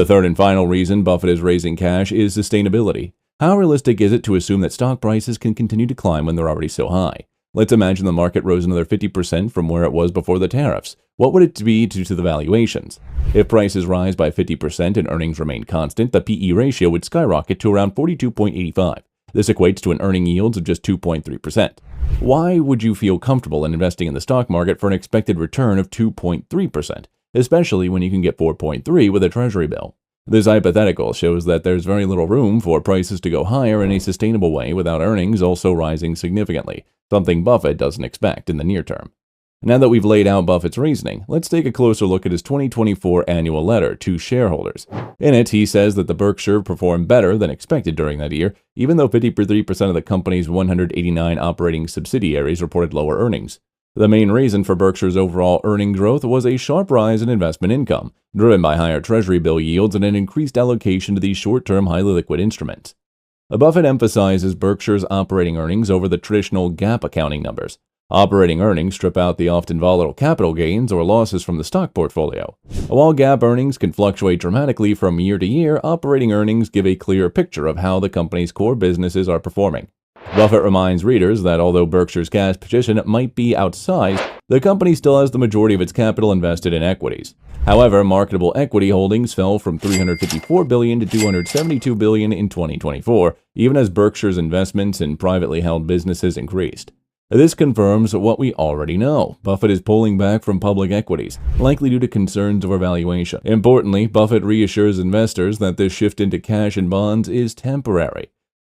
The third and final reason Buffett is raising cash is sustainability. How realistic is it to assume that stock prices can continue to climb when they're already so high? Let's imagine the market rose another 50% from where it was before the tariffs. What would it be due to the valuations? If prices rise by 50% and earnings remain constant, the PE ratio would skyrocket to around 42.85. This equates to an earning yield of just 2.3%. Why would you feel comfortable in investing in the stock market for an expected return of 2.3%, especially when you can get 4.3% with a treasury bill? This hypothetical shows that there's very little room for prices to go higher in a sustainable way without earnings also rising significantly, something Buffett doesn't expect in the near term. Now that we've laid out Buffett's reasoning, let's take a closer look at his 2024 annual letter to shareholders. In it, he says that the Berkshire performed better than expected during that year, even though 53% of the company's 189 operating subsidiaries reported lower earnings. The main reason for Berkshire's overall earnings growth was a sharp rise in investment income, driven by higher treasury bill yields and an increased allocation to these short-term, highly liquid instruments. Buffett emphasizes Berkshire's operating earnings over the traditional GAAP accounting numbers. Operating earnings strip out the often volatile capital gains or losses from the stock portfolio. While GAAP earnings can fluctuate dramatically from year to year, operating earnings give a clear picture of how the company's core businesses are performing. Buffett reminds readers that although Berkshire's cash position might be outsized, the company still has the majority of its capital invested in equities. However, marketable equity holdings fell from $354 billion to $272 billion in 2024, even as Berkshire's investments in privately held businesses increased. This confirms what we already know. Buffett is pulling back from public equities, likely due to concerns over valuation. Importantly, Buffett reassures investors that this shift into cash and bonds is temporary.